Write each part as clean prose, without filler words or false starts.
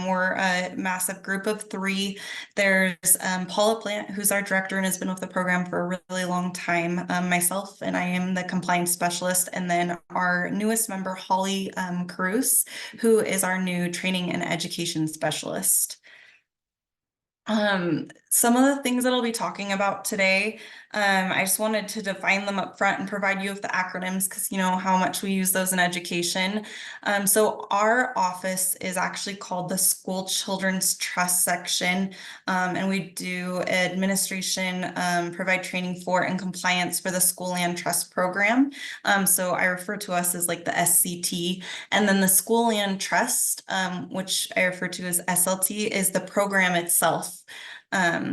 We're a massive group of three. There's Paula Plant, who's our director and has been with the program for a really long time. Myself, and I am the compliance specialist. And then our newest member, Holly Caruso, who is our new training and education specialist. Some of the things that I'll be talking about today, I just wanted to define them up front and provide you with the acronyms because you know how much we use those in education. So our office is actually called the School Children's Trust Section, and we do administration, provide training for and compliance for the School Land Trust Program. So I refer to us as like the SCT, and then the School Land Trust, which I refer to as SLT, is the program itself.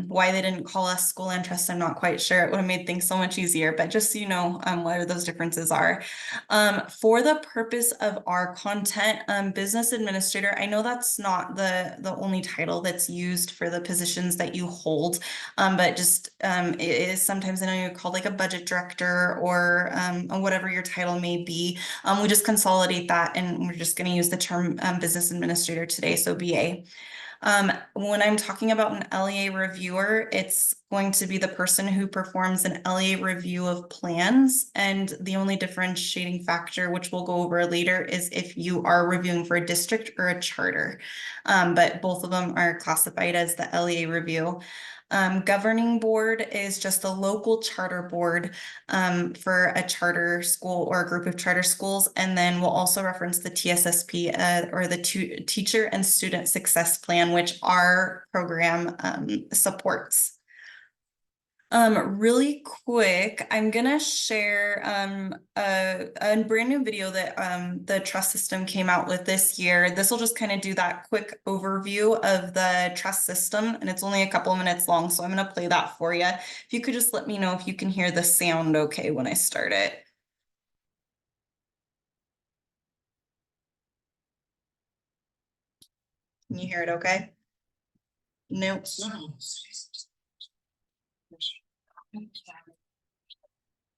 Why they didn't call us School Land Trust, I'm not quite sure. It would have made things so much easier, but just so you know what those differences are. For the purpose of our content, business administrator, I know that's not the only title that's used for the positions that you hold, but just it is sometimes, I know you're called like a budget director or whatever your title may be. We just consolidate that and we're just going to use the term business administrator today, so BA. When I'm talking about an LEA reviewer, it's going to be the person who performs an LEA review of plans. And the only differentiating factor, which we'll go over later, is if you are reviewing for a district or a charter. But both of them are classified as the LEA review. Governing board is just a local charter board for a charter school or a group of charter schools. And then we'll also reference the TSSP or the Teacher and Student Success Plan, which our program supports. Really quick, I'm gonna share a brand new video that the trust system came out with this year. This will just kind of do that quick overview of the trust system, and it's only a couple of minutes long, so I'm gonna play that for you. If you could just let me know if you can hear the sound okay when I start it. Can you hear it okay? Nope.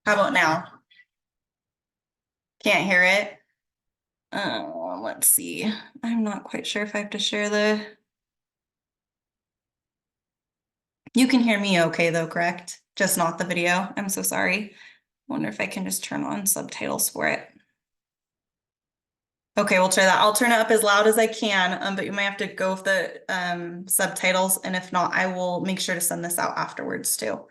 How about now? Can't hear it? Let's see. I'm not quite sure if I have to share the... You can hear me okay though, correct? Just not the video. I'm so sorry. Wonder if I can just turn on subtitles for it. Okay, we'll try that. I'll turn it up as loud as I can, but you might have to go with the subtitles, and if not, I will make sure to send this out afterwards too.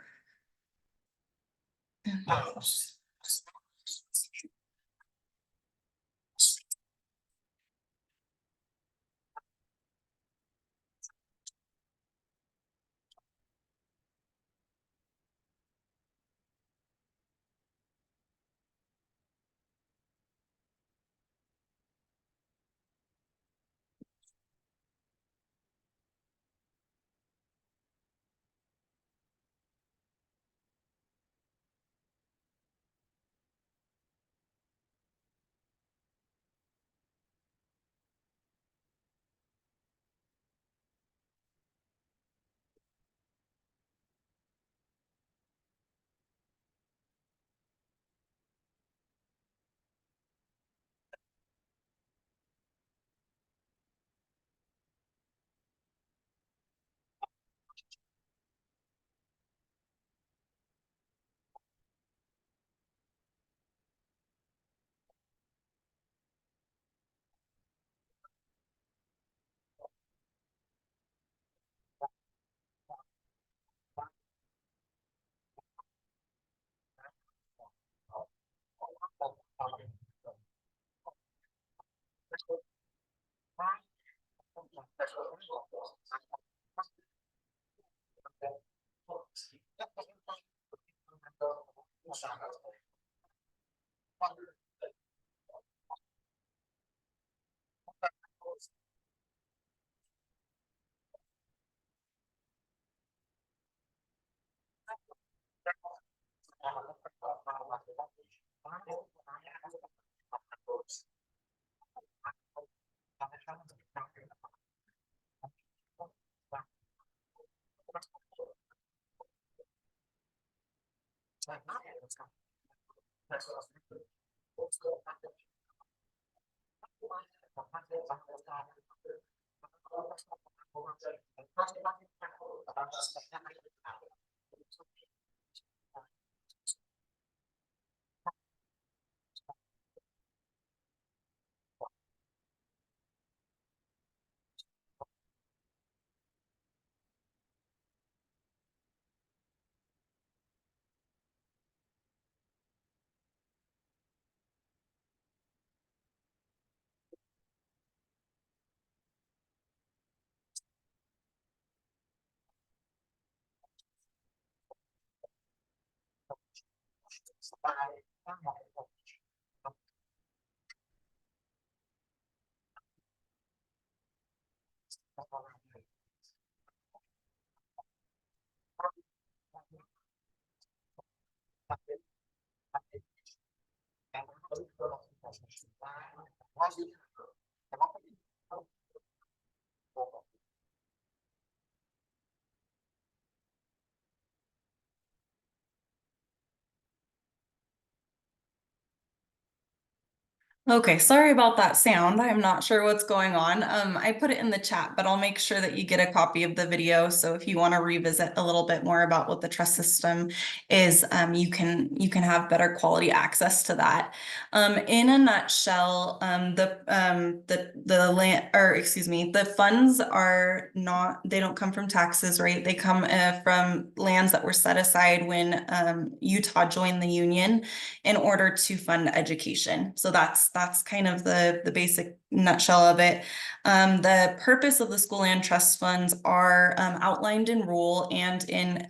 Okay, sorry about that sound. I'm not sure what's going on. I put it in the chat, but I'll make sure that you get a copy of the video. So if you want to revisit a little bit more about what the trust system is, you can have better quality access to that. In a nutshell, the land, or excuse me, the funds are not, they don't come from taxes, right? They come from lands that were set aside when Utah joined the union in order to fund education. So that's kind of the basic nutshell of it. The purpose of the school land trust funds are outlined in rule and in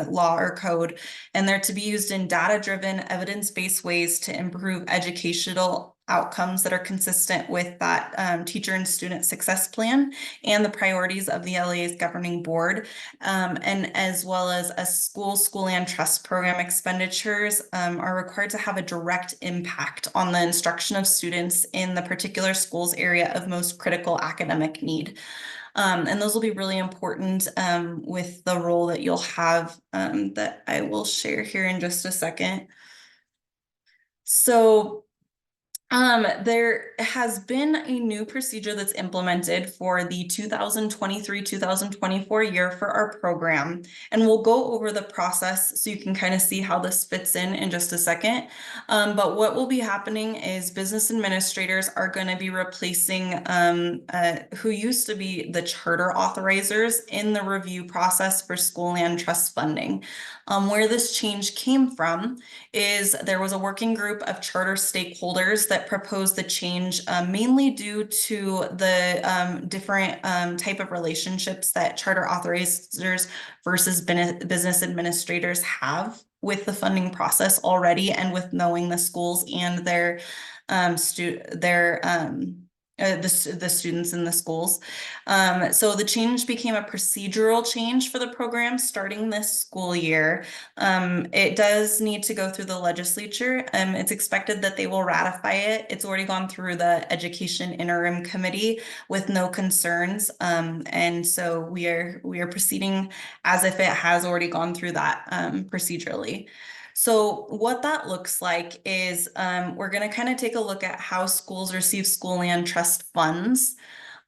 law or code, and they're to be used in data-driven, evidence-based ways to improve educational outcomes that are consistent with that teacher and student success plan and the priorities of the LEA's governing board, and as well as a school land trust program expenditures are required to have a direct impact on the instruction of students in the particular school's area of most critical academic need. And those will be really important with the role that you'll have that I will share here in just a second. So there has been a new procedure that's implemented for the 2023-2024 year for our program, and we'll go over the process so you can kind of see how this fits in just a second. But what will be happening is business administrators are going to be replacing who used to be the charter authorizers in the review process for school land trust funding. Where this change came from is there was a working group of charter stakeholders that proposed the change mainly due to the different type of relationships that charter authorizers versus business administrators have with the funding process already, and with knowing the schools and their the students in the schools. So the change became a procedural change for the program starting this school year. It does need to go through the legislature. It's expected that they will ratify it. It's already gone through the Education Interim Committee with no concerns. And so we are proceeding as if it has already gone through that procedurally. So what that looks like is we're going to kind of take a look at how schools receive school land trust funds.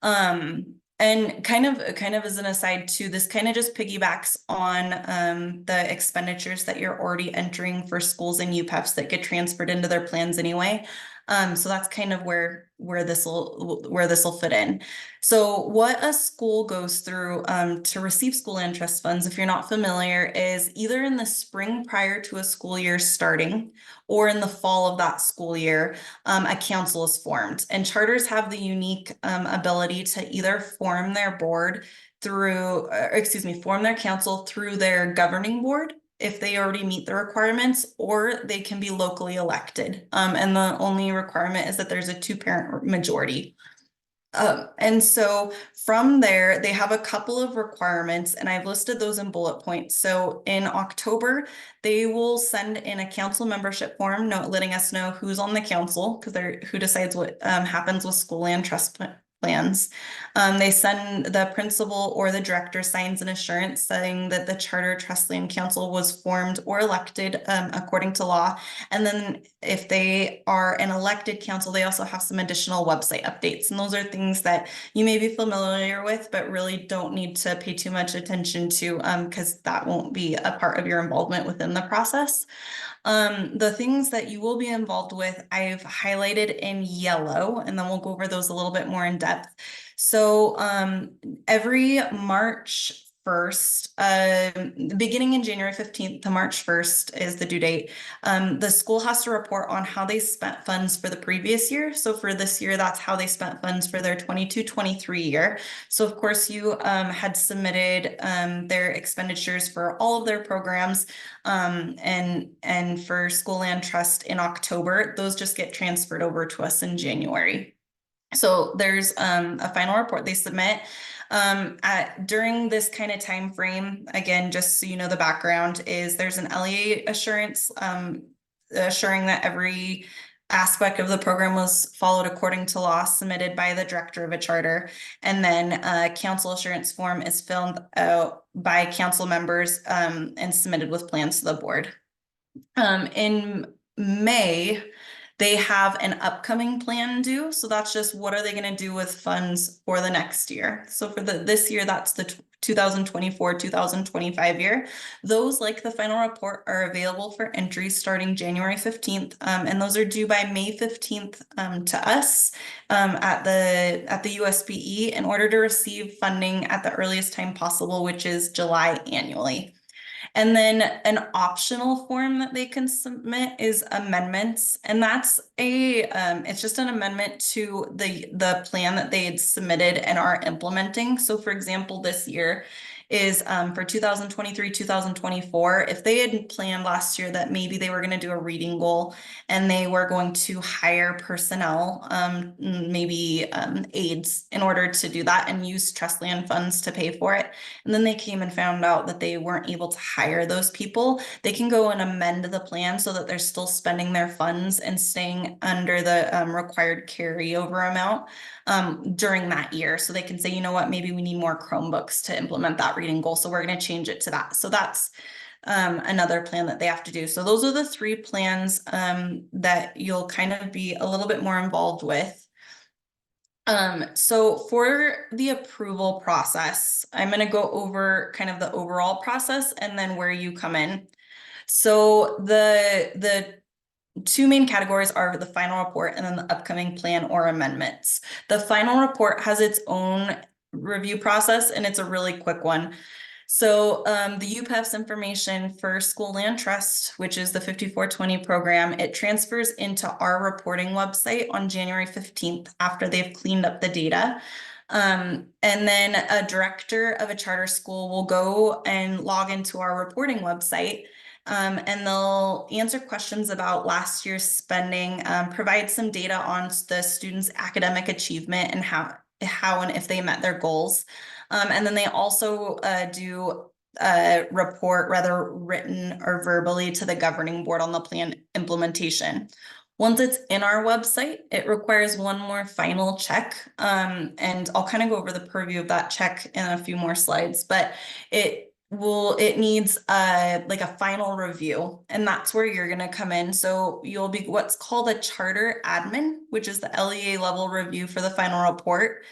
And kind of as an aside too, this kind of just piggybacks on the expenditures that you're already entering for schools and UPEPs that get transferred into their plans anyway. So that's kind of where this will fit in. So what a school goes through to receive school land trust funds, if you're not familiar, is either in the spring prior to a school year starting or in the fall of that school year, a council is formed. And charters have the unique ability to either form their board through, form their council through their governing board if they already meet the requirements, or they can be locally elected. And the only requirement is that there's a 2-parent majority. And so from there, they have a couple of requirements, and I've listed those in bullet points. So in October, they will send in a council membership form, letting us know who's on the council, because they're who decides what happens with school land trust plans. They send the principal or the director signs an assurance saying that the Charter Trust Land Council was formed or elected according to law. And then if they are an elected council, they also have some additional website updates. And those are things that you may be familiar with, but really don't need to pay too much attention to because that won't be a part of your involvement within the process. The things that you will be involved with, I've highlighted in yellow, and then we'll go over those a little bit more in depth. So every March 1st, beginning in January 15th to March 1st is the due date. The school has to report on how they spent funds for the previous year. So for this year, that's how they spent funds for their 22-23 year. So of course you had submitted their expenditures for all of their programs and for School Land Trust in October. Those just get transferred over to us in January. So there's a final report they submit during this kind of time frame. Again, just so you know, the background is there's an LEA assurance assuring that every aspect of the program was followed according to law, submitted by the director of a charter. And then a council assurance form is filled out by council members and submitted with plans to the board. In May, they have an upcoming plan due. So that's just what are they going to do with funds for the next year. So for this year, that's the 2024-2025 year. Those, like the final report, are available for entry starting January 15th. And those are due by May 15th to us at the USBE in order to receive funding at the earliest time possible, which is July annually. And then an optional form that they can submit is amendments. And that's it's just an amendment to the plan that they had submitted and are implementing. So for example, this year is for 2023-2024. If they had planned last year that maybe they were going to do a reading goal and they were going to hire personnel, maybe aides in order to do that and use trust land funds to pay for it. And then they came and found out that they weren't able to hire those people. They can go and amend the plan so that they're still spending their funds and staying under the required carryover amount during that year. So they can say, you know what, maybe we need more Chromebooks to implement that reading goal. So we're going to change it to that. So that's another plan that they have to do. So those are the three plans that you'll kind of be a little bit more involved with. So for the approval process, I'm going to go over kind of the overall process and then where you come in. So the two main categories are the final report and then the upcoming plan or amendments. The final report has its own review process and it's a really quick one. So the UPEF's information for School Land Trust, which is the 5420 program, it transfers into our reporting website on January 15th after they've cleaned up the data. And then a director of a charter school will go and log into our reporting website and they'll answer questions about last year's spending, provide some data on the students' academic achievement and how and if they met their goals. And then they also do a report, whether written or verbally, to the governing board on the plan implementation. Once it's in our website, it requires one more final check. And I'll kind of go over the purview of that check in a few more slides, but it needs like a final review, and that's where you're going to come in. So you'll be what's called a charter admin, which is the LEA level review for the final report.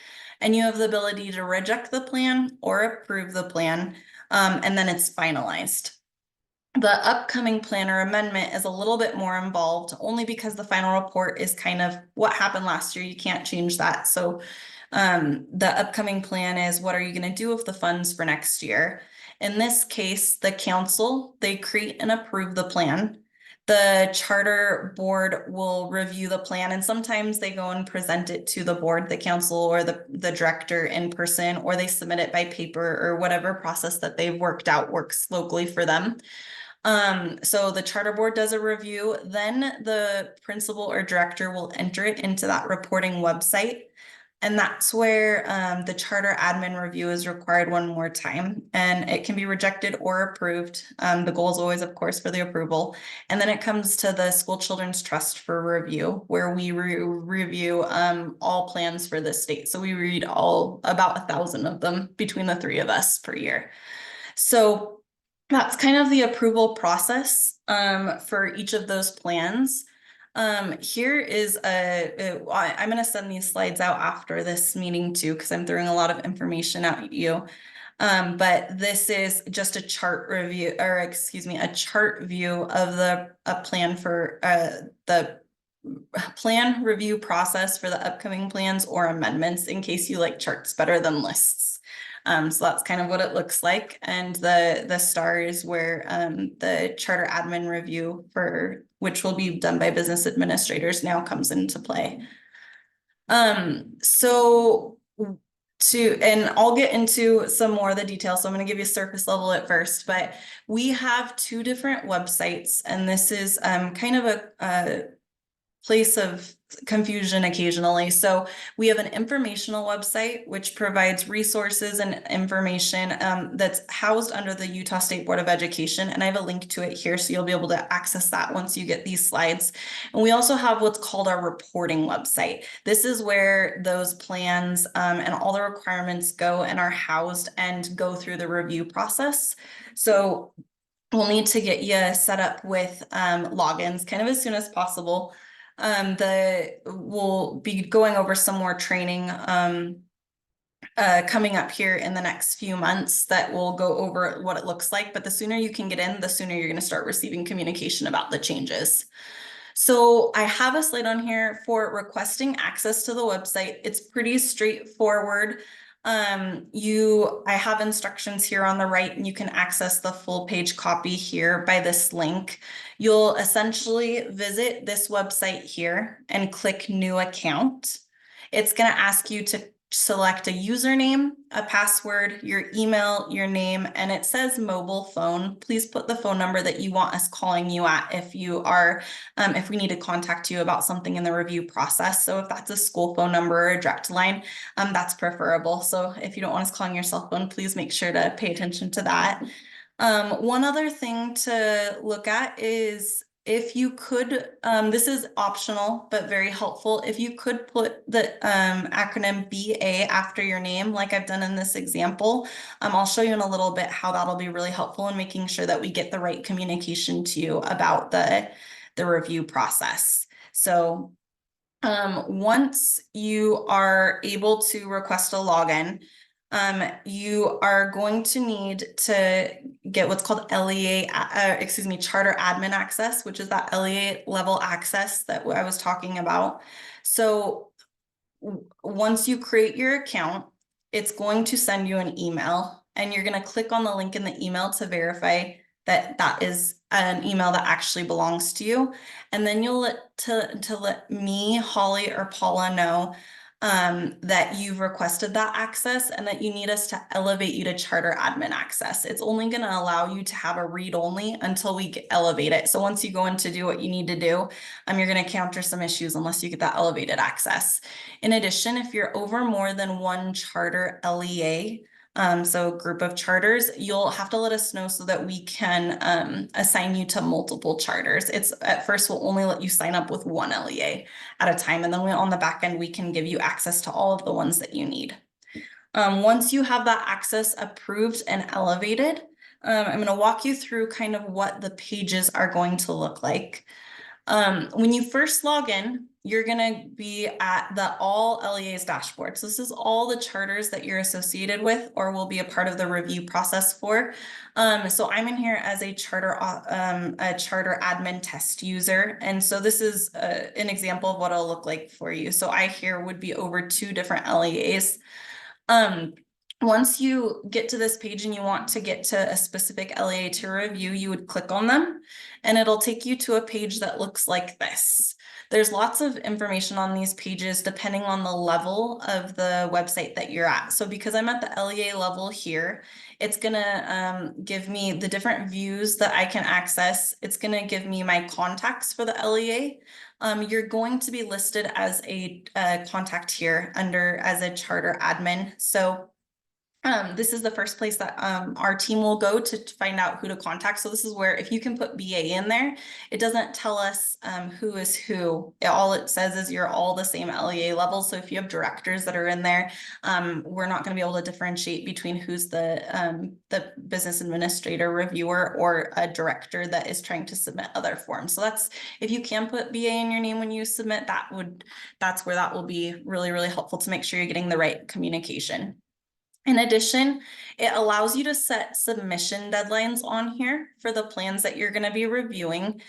And you have the ability to reject the plan or approve the plan, and then it's finalized. The upcoming plan or amendment is a little bit more involved, only because the final report is kind of what happened last year. You can't change that. So the upcoming plan is what are you going to do with the funds for next year? In this case, the council, they create and approve the plan. The charter board will review the plan, and sometimes they go and present it to the board, the council, or the director in person, or they submit it by paper, or whatever process that they've worked out works locally for them. So the charter board does a review, then the principal or director will enter it into that reporting website. And that's where the charter admin review is required one more time, and it can be rejected or approved. The goal is always, of course, for the approval. And then it comes to the School Children's Trust for review, where we review all plans for the state. So we read about 1,000 of them between the three of us per year. So that's kind of the approval process for each of those plans. Here is I'm going to send these slides out after this meeting too, because I'm throwing a lot of information at you. But this is just a chart review, or excuse me, a chart view of a plan for the plan review process for the upcoming plans or amendments, in case you like charts better than lists. So that's kind of what it looks like. And the star is where the charter admin review, for which will be done by business administrators, now comes into play. So and I'll get into some more of the details. So I'm going to give you surface level at first, but we have two different websites, and this is kind of a place of confusion occasionally. So we have an informational website, which provides resources and information that's housed under the Utah State Board of Education. And I have a link to it here, so you'll be able to access that once you get these slides. And we also have what's called our reporting website. This is where those plans and all the requirements go and are housed and go through the review process. So we'll need to get you set up with logins kind of as soon as possible. We'll be going over some more training coming up here in the next few months that will go over what it looks like. But the sooner you can get in, the sooner you're going to start receiving communication about the changes. So I have a slide on here for requesting access to the website. It's pretty straightforward. I have instructions here on the right, and you can access the full page copy here by this link. You'll essentially visit this website here and click new account. It's going to ask you to select a username, a password, your email, your name, and it says mobile phone. Please put the phone number that you want us calling you at if we need to contact you about something in the review process. So if that's a school phone number or a direct line, that's preferable. So if you don't want us calling your cell phone, please make sure to pay attention to that. One other thing to look at is if you could, this is optional, but very helpful. If you could put the acronym BA after your name, like I've done in this example, I'll show you in a little bit how that'll be really helpful in making sure that we get the right communication to you about the review process. So once you are able to request a login, you are going to need to get what's called charter admin access, which is that LEA level access that I was talking about. So once you create your account, it's going to send you an email, and you're going to click on the link in the email to verify that that is an email that actually belongs to you. And then you'll let me, Holly, or Paula know that you've requested that access and that you need us to elevate you to charter admin access. It's only going to allow you to have a read only until we elevate it. So once you go in to do what you need to do, you're going to encounter some issues unless you get that elevated access. In addition, if you're over more than one charter LEA, so group of charters, you'll have to let us know so that we can assign you to multiple charters. It's at first we'll only let you sign up with one LEA at a time, and then on the back end we can give you access to all of the ones that you need. Once you have that access approved and elevated, I'm going to walk you through kind of what the pages are going to look like. When you first log in, you're going to be at the all LEAs dashboard. So this is all the charters that you're associated with or will be a part of the review process for. So I'm in here as a charter admin test user. And so this is an example of what it'll look like for you. So I here would be over 2 different LEAs. Once you get to this page and you want to get to a specific LEA to review, you would click on them and it'll take you to a page that looks like this. There's lots of information on these pages depending on the level of the website that you're at. So because I'm at the LEA level here, it's gonna give me the different views that I can access. It's gonna give me my contacts for the LEA. you're going to be listed as a contact here under as a charter admin. So this is the first place that our team will go to find out who to contact. So this is where if you can put BA in there, it doesn't tell us who is who. All it says is you're all the same LEA level. So if you have directors that are in there, we're not going to be able to differentiate between who's the business administrator reviewer or a director that is trying to submit other forms. So that's, if you can put BA in your name when you submit, that's where that will be really, really helpful to make sure you're getting the right communication. In addition, it allows you to set submission deadlines on here for the plans that you're going to be reviewing.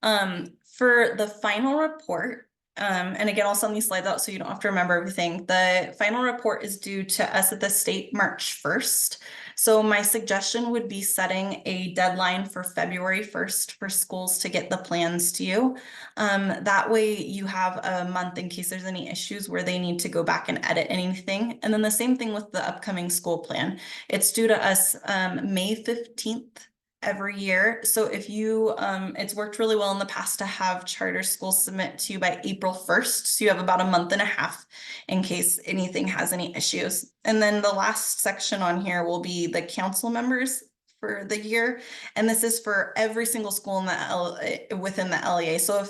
For the final report, and again, I'll send these slides out so you don't have to remember everything. The final report is due to us at the state March 1st. So my suggestion would be setting a deadline for February 1st for schools to get the plans to you. That way you have a month in case there's any issues where they need to go back and edit anything. And then the same thing with the upcoming school plan. It's due to us May 15th every year. So if you, it's worked really well in the past to have charter schools submit to you by April 1st. So you have about a month and a half in case anything has any issues. And then the last section on here will be the council members for the year. And this is for every single school in the within the LEA. So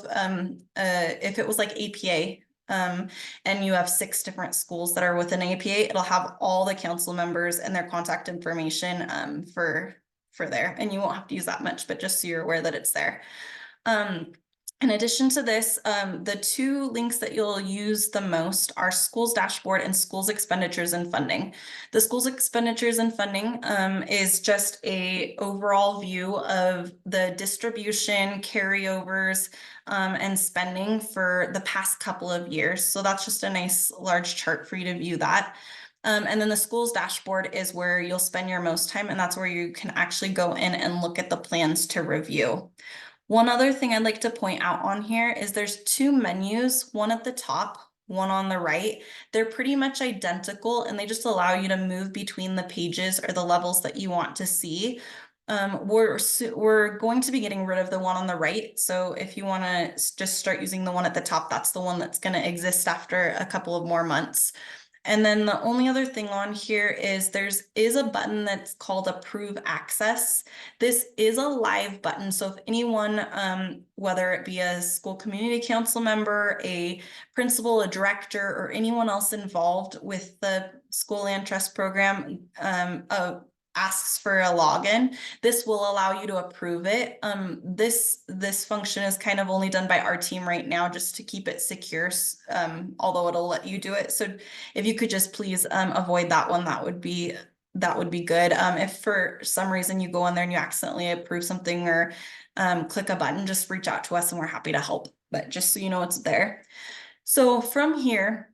if it was like APA, and you have 6 different schools that are within APA, it'll have all the council members and their contact information for there, and you won't have to use that much, but just so you're aware that it's there. In addition to this, the 2 links that you'll use the most are schools dashboard and schools expenditures and funding. The schools expenditures and funding is just a overall view of the distribution, carryovers, and spending for the past couple of years. So that's just a nice large chart for you to view that. And then the schools dashboard is where you'll spend your most time, and that's where you can actually go in and look at the plans to review. One other thing I'd like to point out on here is there's 2 menus, one at the top, one on the right. They're pretty much identical, and they just allow you to move between the pages or the levels that you want to see. We're going to be getting rid of the one on the right. So if you want to just start using the one at the top, that's the one that's going to exist after a couple of more months. And then the only other thing on here is is a button that's called Approve Access. This is a live button. So if anyone, whether it be a school community council member, a principal, a director, or anyone else involved with the School Land Trust program, asks for a login, this will allow you to approve it. This function is kind of only done by our team right now just to keep it secure, although it'll let you do it. So if you could just please avoid that one, that would be good. If for some reason you go in there and you accidentally approve something or click a button, just reach out to us and we're happy to help. But just so you know, it's there. So from here,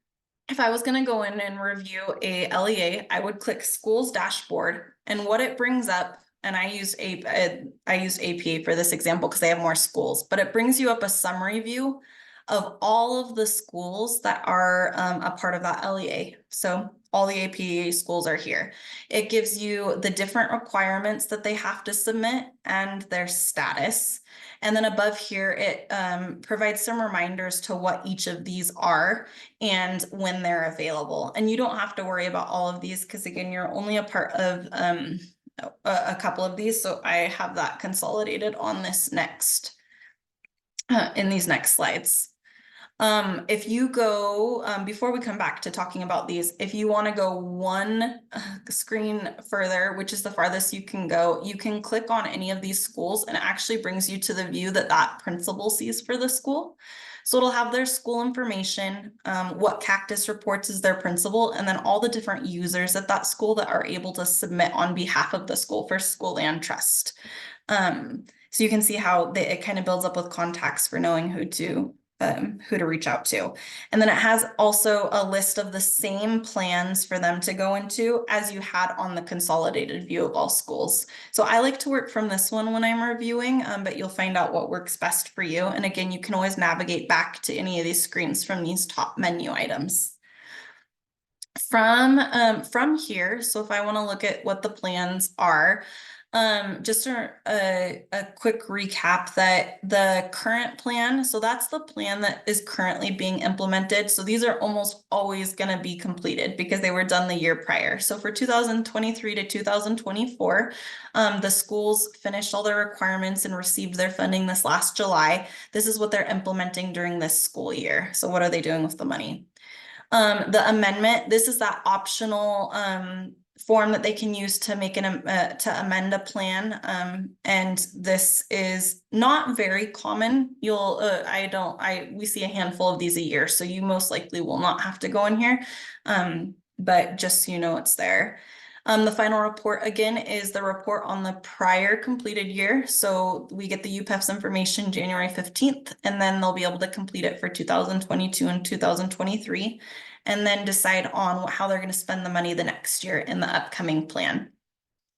if I was going to go in and review a LEA, I would click schools dashboard, and what it brings up, and I used APA for this example because they have more schools, but it brings you up a summary view of all of the schools that are a part of that LEA. So all the APA schools are here. It gives you the different requirements that they have to submit and their status. And then above here, it provides some reminders to what each of these are and when they're available. And you don't have to worry about all of these because again, you're only a part of a couple of these. So I have that consolidated on this next, in these next slides. If you go, before we come back to talking about these, if you want to go one screen further, which is the farthest you can go, you can click on any of these schools and it actually brings you to the view that principal sees for the school. So it'll have their school information, what Cactus reports is their principal, and then all the different users at that school that are able to submit on behalf of the school for School Land Trust. So you can see how it kind of builds up with contacts for knowing who to reach out to. And then it has also a list of the same plans for them to go into as you had on the consolidated view of all schools. So I like to work from this one when I'm reviewing, but you'll find out what works best for you. And again, you can always navigate back to any of these screens from these top menu items. From here, so if I want to look at what the plans are, Just a quick recap that the current plan, so that's the plan that is currently being implemented. So these are almost always going to be completed because they were done the year prior. So for 2023 to 2024, the schools finished all their requirements and received their funding this last July. This is what they're implementing during this school year. So what are they doing with the money? The amendment, this is that optional form that they can use to make to amend a plan. And this is not very common. We see a handful of these a year, so you most likely will not have to go in here. But just so you know, it's there. The final report again is the report on the prior completed year. So we get the UPEF's information January 15th, and then they'll be able to complete it for 2022 and 2023, and then decide on how they're going to spend the money the next year in the upcoming plan.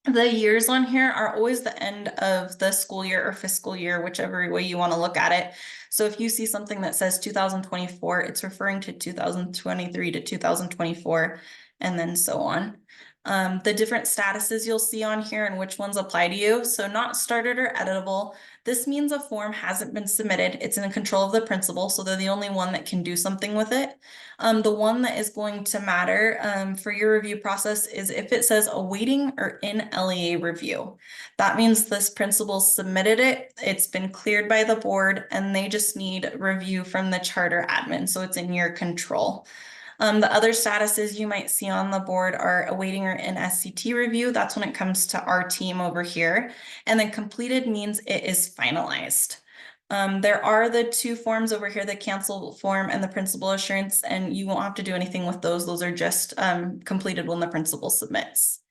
The years on here are always the end of the school year or fiscal year, whichever way you want to look at it. So if you see something that says 2024, it's referring to 2023 to 2024, and then so on. The different statuses you'll see on here and which ones apply to you. So not started or editable. This means a form hasn't been submitted. It's in the control of the principal, so they're the only one that can do something with it. The one that is going to matter for your review process is if it says awaiting or in LEA review. That means this principal submitted it, it's been cleared by the board, and they just need review from the charter admin, so it's in your control. The other statuses you might see on the board are awaiting or in SCT review. That's when it comes to our team over here. And then completed means it is finalized. There are the two forms over here, the cancel form and the principal assurance, and you won't have to do anything with those. Those are just completed when the principal submits.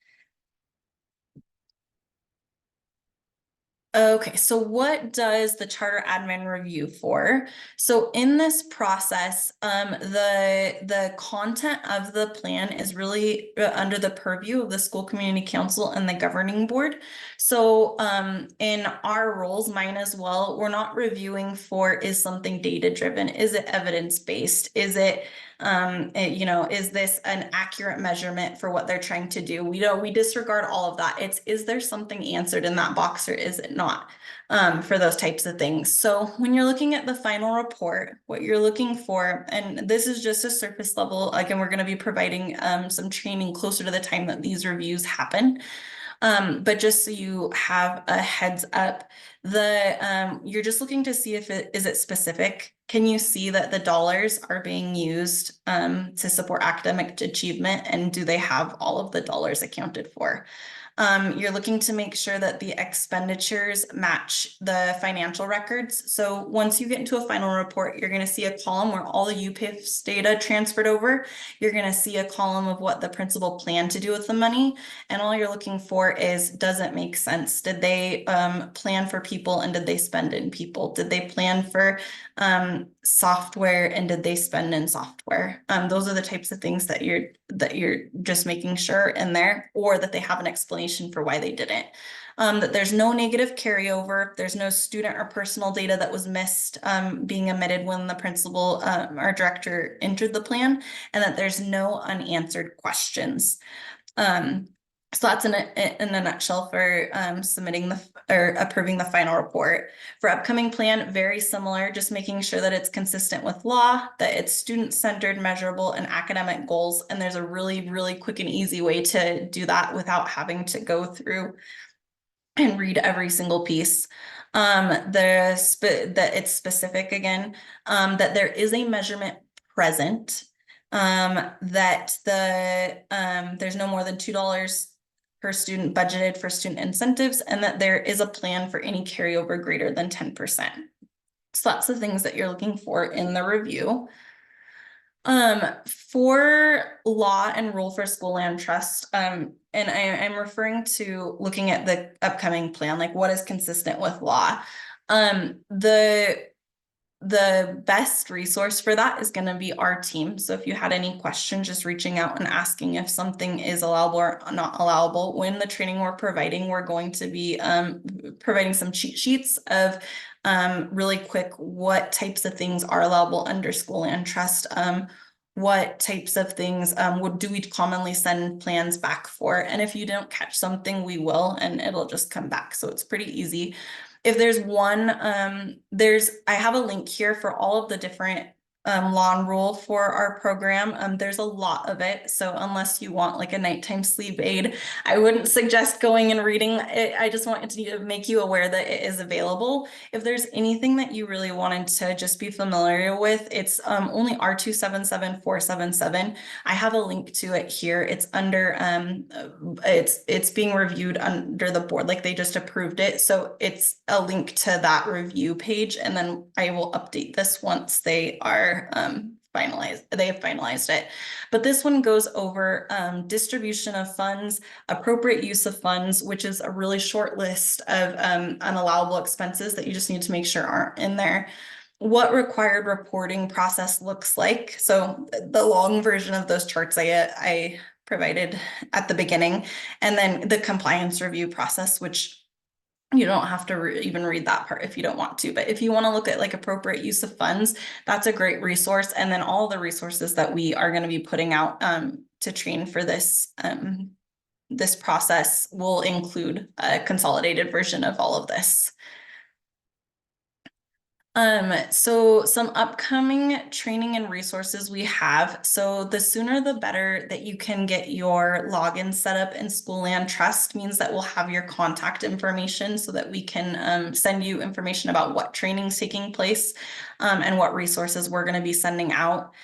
Okay, so what does the charter admin review for? So in this process, the content of the plan is really under the purview of the school community council and the governing board. So in our roles, mine as well, we're not reviewing for is something data driven? Is it evidence based? Is it is this an accurate measurement for what they're trying to do? We disregard all of that. Is there something answered in that box or is it not? For those types of things. So when you're looking at the final report, what you're looking for, and this is just a surface level, again, we're going to be providing some training closer to the time that these reviews happen. But just so you have a heads up, you're just looking to see if is it specific. Can you see that the dollars are being used to support academic achievement, and do they have all of the dollars accounted for? You're looking to make sure that the expenditures match the financial records. So once you get into a final report, you're going to see a column where all the UPIF's data transferred over. You're going to see a column of what the principal planned to do with the money. And all you're looking for is, does it make sense? Did they plan for people and did they spend in people? Did they plan for software and did they spend in software? Those are the types of things that you're just making sure in there, or that they have an explanation for why they didn't. That there's no negative carryover, there's no student or personal data that was missed being omitted when the principal or director entered the plan, and that there's no unanswered questions. So that's in a nutshell for submitting or approving the final report. For upcoming plan, very similar, just making sure that it's consistent with law, that it's student-centered, measurable, and academic goals. And there's a really, really quick and easy way to do that without having to go through and read every single piece. That it's specific again, that there is a measurement present, that there's no more than $2 per student budgeted for student incentives, and that there is a plan for any carryover greater than 10%. So that's the things that you're looking for in the review. For law and rule for school land trust, and I'm referring to looking at the upcoming plan, like what is consistent with law. The best resource for that is going to be our team. So if you had any questions, just reaching out and asking if something is allowable or not allowable. When the training we're providing, we're going to be providing some cheat sheets of really quick what types of things are allowable under school land trust. what types of things do we commonly send plans back for? And if you don't catch something, we will, and it'll just come back. So it's pretty easy. If there's one, I have a link here for all of the different law and rule for our program. There's a lot of it. So unless you want like a nighttime sleep aid, I wouldn't suggest going and reading it. I just wanted to make you aware that it is available. If there's anything that you really wanted to just be familiar with, it's only R277477. I have a link to it here. It's under it's being reviewed under the board, like they just approved it. So it's a link to that review page, and then I will update this once they are they have finalized it. But this one goes over distribution of funds, appropriate use of funds, which is a really short list of unallowable expenses that you just need to make sure aren't in there. What required reporting process looks like. So the long version of those charts I provided at the beginning, and then the compliance review process, which you don't have to even read that part if you don't want to. But if you want to look at like appropriate use of funds, that's a great resource. And then all the resources that we are going to be putting out to train for this process will include a consolidated version of all of this. So some upcoming training and resources we have. So the sooner the better that you can get your login set up in Schoolland Trust means that we'll have your contact information so that we can send you information about what training's taking place and what resources we're going to be sending out.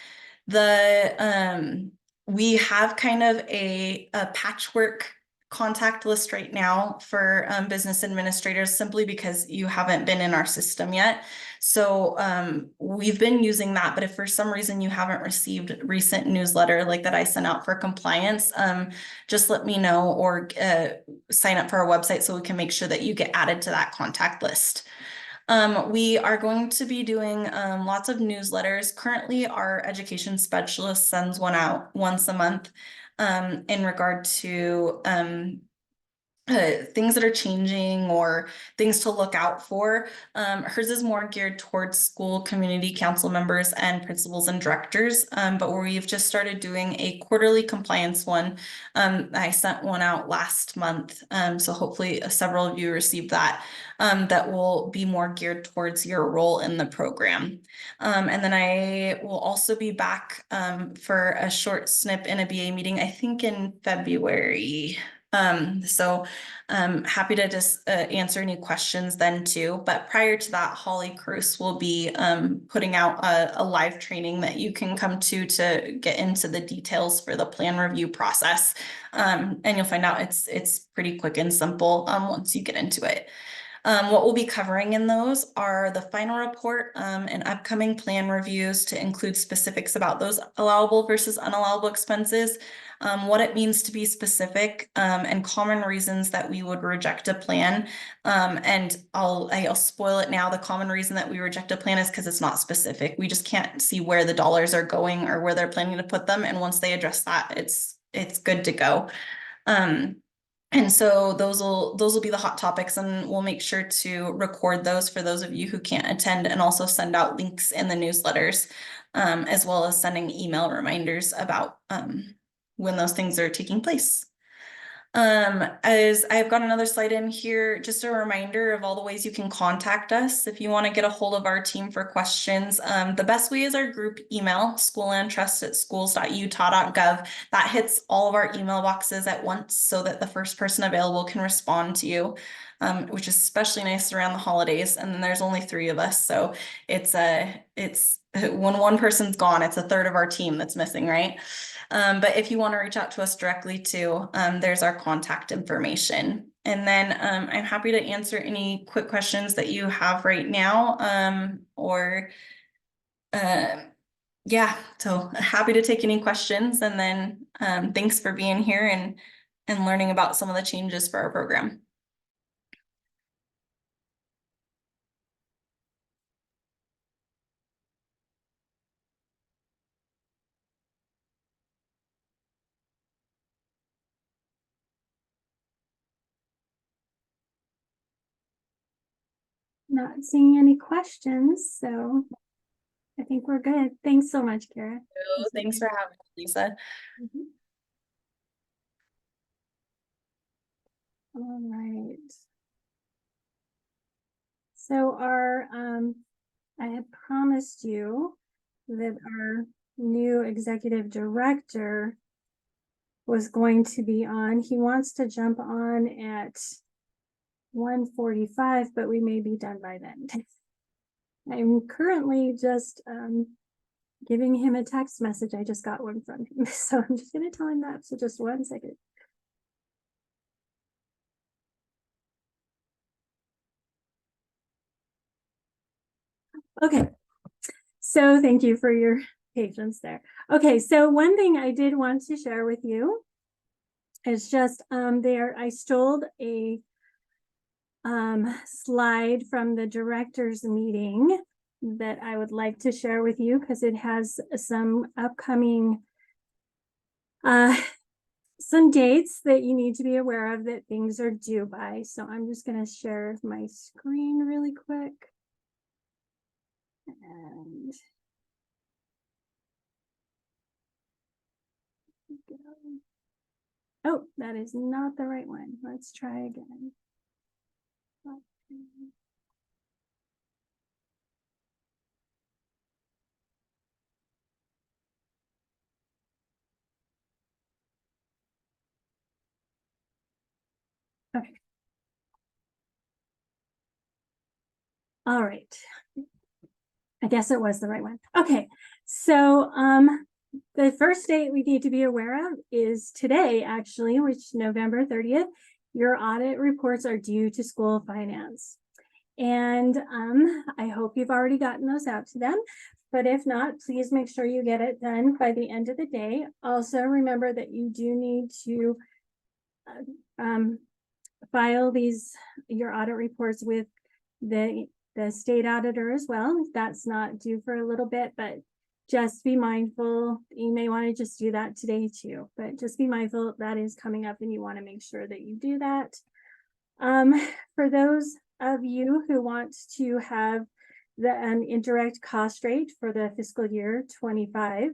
We have kind of a patchwork contact list right now for business administrators, simply because you haven't been in our system yet. So we've been using that, but if for some reason you haven't received recent newsletter like that I sent out for compliance, just let me know, or sign up for our website so we can make sure that you get added to that contact list. We are going to be doing lots of newsletters. Currently, our education specialist sends one out once a month in regard to things that are changing or things to look out for. Hers is more geared towards school community council members and principals and directors, but we've just started doing a quarterly compliance one. I sent one out last month, so hopefully several of you received that. That will be more geared towards your role in the program. And then I will also be back for a short snip in a BA meeting, I think in February. So happy to just answer any questions then too. But prior to that, Holly Cruz will be putting out a live training that you can come to get into the details for the plan review process. And you'll find out it's pretty quick and simple once you get into it. What we'll be covering in those are the final report and upcoming plan reviews to include specifics about those allowable versus unallowable expenses, what it means to be specific, and common reasons that we would reject a plan. And I'll spoil it now. The common reason that we reject a plan is because it's not specific. We just can't see where the dollars are going or where they're planning to put them. And once they address that, it's good to go. And so those will be the hot topics, and we'll make sure to record those for those of you who can't attend, and also send out links in the newsletters, as well as sending email reminders about when those things are taking place. As I've got another slide in here, just a reminder of all the ways you can contact us if you want to get a hold of our team for questions. The best way is our group email, schoolandtrust@schools.utah.gov. That hits all of our email boxes at once so that the first person available can respond to you, which is especially nice around the holidays. And then there's only 3 of us, so it's when one person's gone, it's a third of our team that's missing, right? But if you want to reach out to us directly too, there's our contact information. And then I'm happy to answer any quick questions that you have right now, yeah, so happy to take any questions. And then thanks for being here and learning about some of the changes for our program. Not seeing any questions, so I think we're good. Thanks so much, Kara. So thanks for having me, Lisa. Mhm. All right. So I had promised you that our new executive director was going to be on. He wants to jump on at 1:45, but we may be done by then. I'm currently just giving him a text message. I just got one from him. So I'm just going to tell him that. So just 1 second. Okay. So thank you for your patience there. Okay. So one thing I did want to share with you is just I stole a slide from the director's meeting that I would like to share with you because it has some upcoming some dates that you need to be aware of that things are due by. So I'm just going to share my screen really quick. And oh, that is not the right one. Let's try again. Okay. All right. I guess it was the right one. Okay. So the first date we need to be aware of is today, actually, which November 30th. Your audit reports are due to school finance. And I hope you've already gotten those out to them. But if not, please make sure you get it done by the end of the day. Also, remember that you do need to file your audit reports with the state auditor as well. That's not due for a little bit, but just be mindful. You may want to just do that today too, but just be mindful that is coming up and you want to make sure that you do that. For those of you who want to have the indirect cost rate for the fiscal year 25,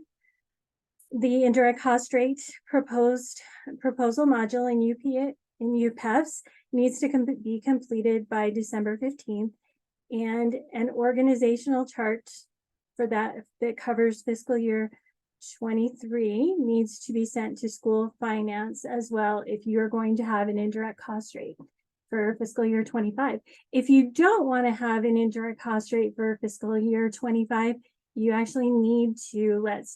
the indirect cost rate proposal module in UPEFs needs to be completed by December 15th, and an organizational chart for that covers fiscal year 23 needs to be sent to school finance as well if you're going to have an indirect cost rate for fiscal year 25. If you don't want to have an indirect cost rate for fiscal year 25, you actually need to let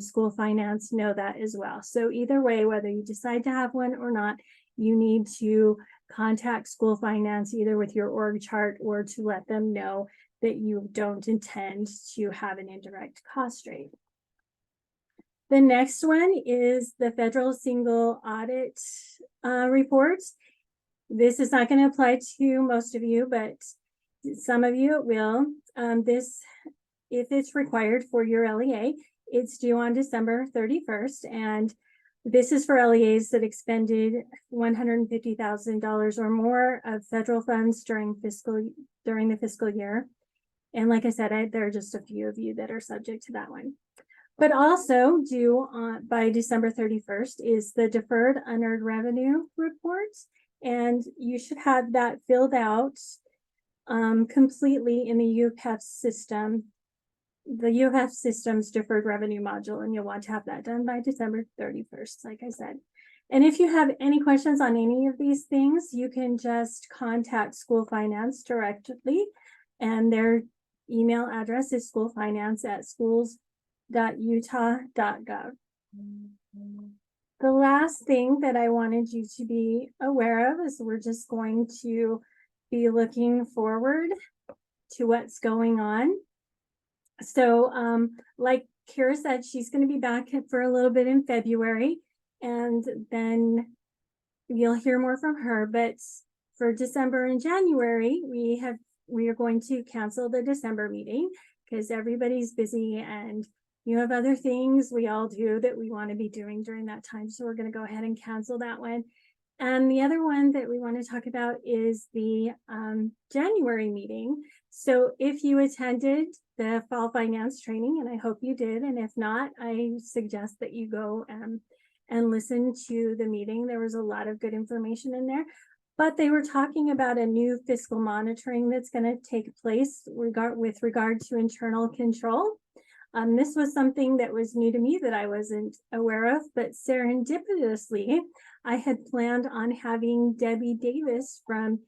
school finance know that as well. So either way, whether you decide to have one or not, you need to contact school finance either with your org chart or to let them know that you don't intend to have an indirect cost rate. The next one is the federal single audit reports. This is not going to apply to most of you, but some of you it will. If it's required for your LEA, it's due on December 31st. And this is for LEAs that expended $150,000 or more of federal funds during the fiscal year. And like I said, there are just a few of you that are subject to that one. But also due by December 31st is the deferred unearned revenue report. And you should have that filled out completely in the UPEF system, the UPEF system's deferred revenue module, and you'll want to have that done by December 31st, like I said. And if you have any questions on any of these things, you can just contact school finance directly, and their email address is schoolfinance@schools.utah.gov. The last thing that I wanted you to be aware of is we're just going to be looking forward to what's going on. So like Kara said, she's going to be back for a little bit in February, and then you'll hear more from her. But for December and January, we are going to cancel the December meeting because everybody's busy and you have other things we all do that we want to be doing during that time. So we're going to go ahead and cancel that one. And the other one that we want to talk about is the January meeting. So if you attended the fall finance training, and I hope you did. And if not, I suggest that you go and listen to the meeting. There was a lot of good information in there. But they were talking about a new fiscal monitoring that's going to take place with regard to internal control. This was something that was new to me that I wasn't aware of, but serendipitously, I had planned on having Debbie Davis from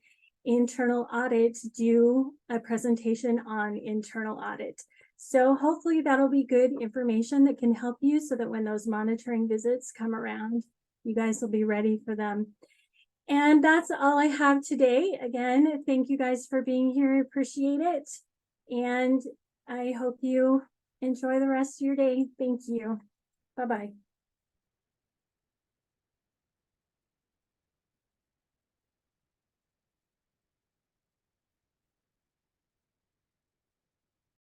Internal Audit do a presentation on internal audit. So hopefully that'll be good information that can help you so that when those monitoring visits come around, you guys will be ready for them. And that's all I have today. Again, thank you guys for being here. I appreciate it. And I hope you enjoy the rest of your day. Thank you. Bye-bye.